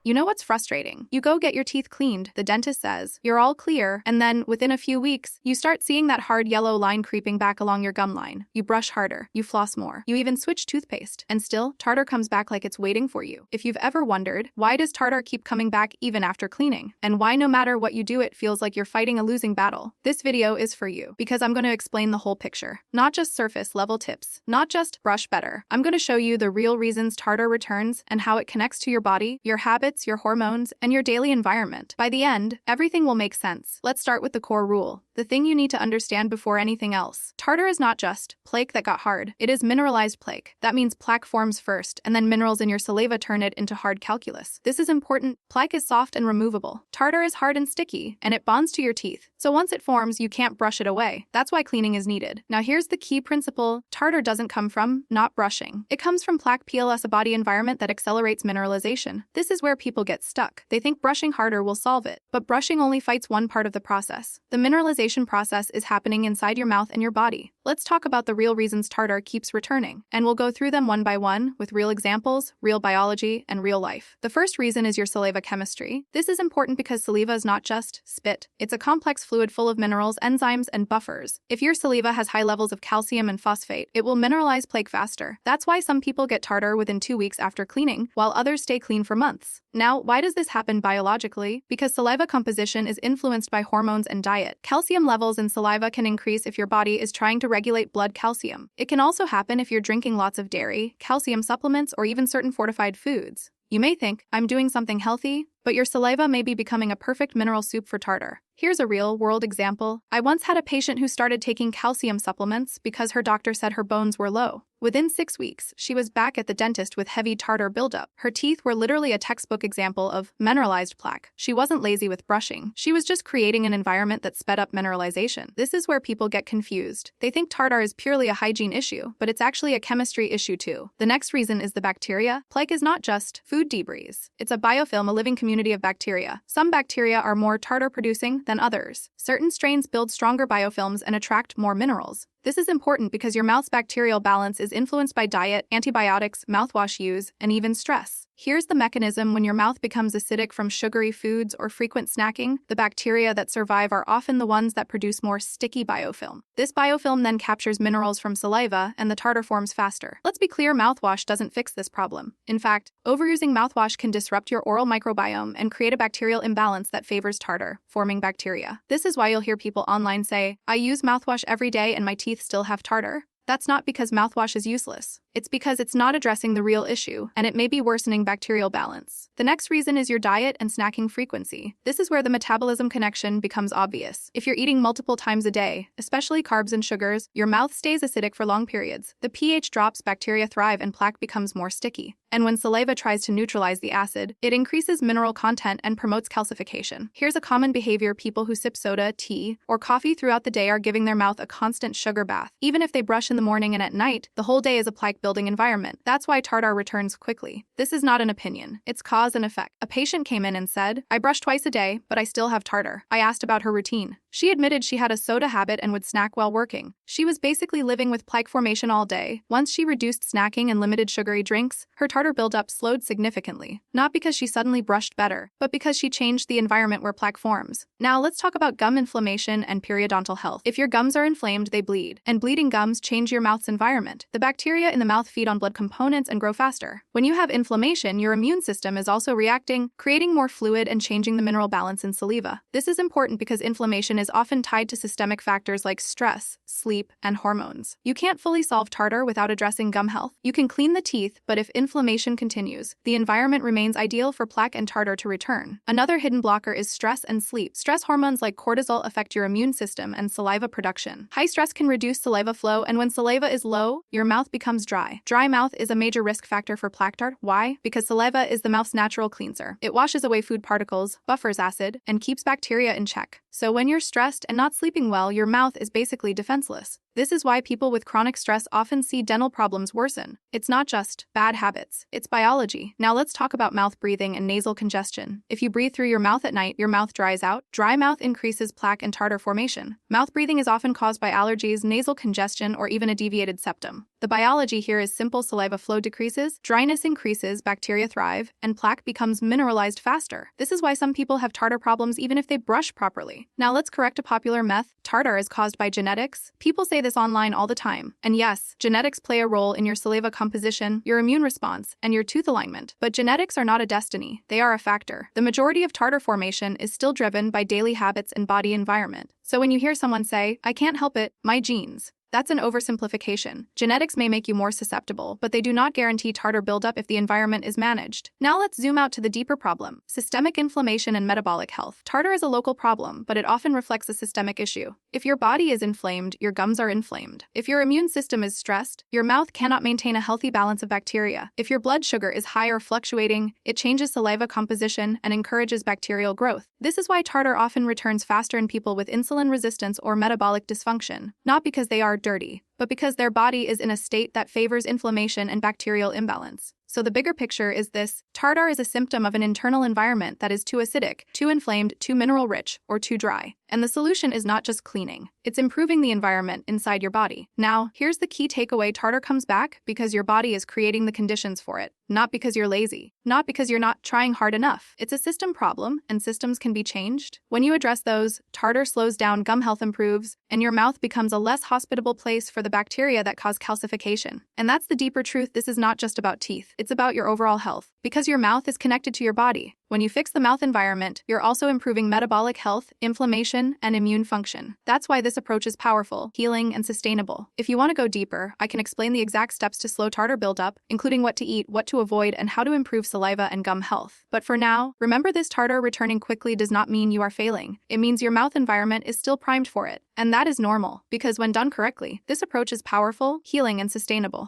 You know what's frustrating? You go get your teeth cleaned, the dentist says, you're all clear, and then, within a few weeks, you start seeing that hard yellow line creeping back along your gum line. You brush harder, you floss more, you even switch toothpaste, and still, tartar comes back like it's waiting for you. If you've ever wondered, why does tartar keep coming back even after cleaning? And why no matter what you do it feels like you're fighting a losing battle? This video is for you, because I'm going to explain the whole picture. Not just surface level tips, not just brush better. I'm going to show you the real reasons tartar returns and how it connects to your body, your habits, your hormones, and your daily environment. By the end, everything will make sense. Let's start with the core rule, the thing you need to understand before anything else. Tartar is not just plaque that got hard. It is mineralized plaque. That means plaque forms first, and then minerals in your saliva turn it into hard calculus. This is important. Plaque is soft and removable. Tartar is hard and sticky, and it bonds to your teeth. So once it forms, you can't brush it away. That's why cleaning is needed. Now here's the key principle. Tartar doesn't come from not brushing. It comes from plaque PLS, a body environment that accelerates mineralization. This is where people get stuck. They think brushing harder will solve it, but brushing only fights one part of the process. The mineralization process is happening inside your mouth and your body. Let's talk about the real reasons tartar keeps returning, and we'll go through them one by one with real examples, real biology, and real life. The first reason is your saliva chemistry. This is important because saliva is not just spit. It's a complex fluid full of minerals, enzymes, and buffers. If your saliva has high levels of calcium and phosphate, it will mineralize plaque faster. That's why some people get tartar within 2 weeks after cleaning, while others stay clean for months. Now, why does this happen biologically? Because saliva composition is influenced by hormones and diet. Calcium levels in saliva can increase if your body is trying to regulate blood calcium. It can also happen if you're drinking lots of dairy, calcium supplements, or even certain fortified foods. You may think, I'm doing something healthy, but your saliva may be becoming a perfect mineral soup for tartar. Here's a real-world example. I once had a patient who started taking calcium supplements because her doctor said her bones were low. Within 6 weeks, she was back at the dentist with heavy tartar buildup. Her teeth were literally a textbook example of mineralized plaque. She wasn't lazy with brushing. She was just creating an environment that sped up mineralization. This is where people get confused. They think tartar is purely a hygiene issue, but it's actually a chemistry issue too. The next reason is the bacteria. Plaque is not just food debris. It's a biofilm, a living community of bacteria. Some bacteria are more tartar-producing than others. Certain strains build stronger biofilms and attract more minerals. This is important because your mouth's bacterial balance is influenced by diet, antibiotics, mouthwash use, and even stress. Here's the mechanism. When your mouth becomes acidic from sugary foods or frequent snacking, the bacteria that survive are often the ones that produce more sticky biofilm. This biofilm then captures minerals from saliva, and the tartar forms faster. Let's be clear, mouthwash doesn't fix this problem. In fact, overusing mouthwash can disrupt your oral microbiome and create a bacterial imbalance that favors tartar, forming bacteria. This is why you'll hear people online say, I use mouthwash every day and my teeth still have tartar. That's not because mouthwash is useless. It's because it's not addressing the real issue, and it may be worsening bacterial balance. The next reason is your diet and snacking frequency. This is where the metabolism connection becomes obvious. If you're eating multiple times a day, especially carbs and sugars, your mouth stays acidic for long periods. The pH drops, bacteria thrive, and plaque becomes more sticky. And when saliva tries to neutralize the acid, it increases mineral content and promotes calcification. Here's a common behavior. People who sip soda, tea, or coffee throughout the day are giving their mouth a constant sugar bath. Even if they brush in the morning and at night, the whole day is a plaque-building environment. That's why tartar returns quickly. This is not an opinion. It's cause and effect. A patient came in and said, I brush twice a day, but I still have tartar. I asked about her routine. She admitted she had a soda habit and would snack while working. She was basically living with plaque formation all day. Once she reduced snacking and limited sugary drinks, her tartar buildup slowed significantly. Not because she suddenly brushed better, but because she changed the environment where plaque forms. Now let's talk about gum inflammation and periodontal health. If your gums are inflamed, they bleed, and bleeding gums change your mouth's environment. The bacteria in the mouth feed on blood components and grow faster. When you have inflammation, your immune system is also reacting, creating more fluid and changing the mineral balance in saliva. This is important because inflammation is often tied to systemic factors like stress, sleep, and hormones. You can't fully solve tartar without addressing gum health. You can clean the teeth, but if inflammation continues, the environment remains ideal for plaque and tartar to return. Another hidden blocker is stress and sleep. Stress hormones like cortisol affect your immune system and saliva production. High stress can reduce saliva flow, and when saliva is low, your mouth becomes dry. Dry mouth is a major risk factor for plaque tartar. Why? Because saliva is the mouth's natural cleanser. It washes away food particles, buffers acid, and keeps bacteria in check. So when you're stressed and not sleeping well, your mouth is basically defenseless. This is why people with chronic stress often see dental problems worsen. It's not just bad habits, it's biology. Now let's talk about mouth breathing and nasal congestion. If you breathe through your mouth at night, your mouth dries out. Dry mouth increases plaque and tartar formation. Mouth breathing is often caused by allergies, nasal congestion, or even a deviated septum. The biology here is simple: saliva flow decreases, dryness increases, bacteria thrive, and plaque becomes mineralized faster. This is why some people have tartar problems even if they brush properly. Now let's correct a popular myth. Tartar is caused by genetics. People say this online all the time. And yes, genetics play a role in your saliva composition, your immune response, and your tooth alignment. But genetics are not a destiny. They are a factor. The majority of tartar formation is still driven by daily habits and body environment. So when you hear someone say, "I can't help it, my genes," that's an oversimplification. Genetics may make you more susceptible, but they do not guarantee tartar buildup if the environment is managed. Now let's zoom out to the deeper problem: systemic inflammation and metabolic health. Tartar is a local problem, but it often reflects a systemic issue. If your body is inflamed, your gums are inflamed. If your immune system is stressed, your mouth cannot maintain a healthy balance of bacteria. If your blood sugar is high or fluctuating, it changes saliva composition and encourages bacterial growth. This is why tartar often returns faster in people with insulin resistance or metabolic dysfunction, not because they are dirty, but because their body is in a state that favors inflammation and bacterial imbalance. So the bigger picture is this: tartar is a symptom of an internal environment that is too acidic, too inflamed, too mineral-rich, or too dry. And the solution is not just cleaning, it's improving the environment inside your body. Now, here's the key takeaway: tartar comes back because your body is creating the conditions for it, not because you're lazy, not because you're not trying hard enough. It's a system problem, and systems can be changed. When you address those, tartar slows down, gum health improves, and your mouth becomes a less hospitable place for the bacteria that cause calcification. And that's the deeper truth: this is not just about teeth, it's about your overall health. Because your mouth is connected to your body. When you fix the mouth environment, you're also improving metabolic health, inflammation, and immune function. That's why this approach is powerful, healing, and sustainable. If you want to go deeper, I can explain the exact steps to slow tartar buildup, including what to eat, what to avoid, and how to improve saliva and gum health. But for now, remember this: tartar returning quickly does not mean you are failing. It means your mouth environment is still primed for it. And that is normal, because when done correctly, this approach is powerful, healing, and sustainable.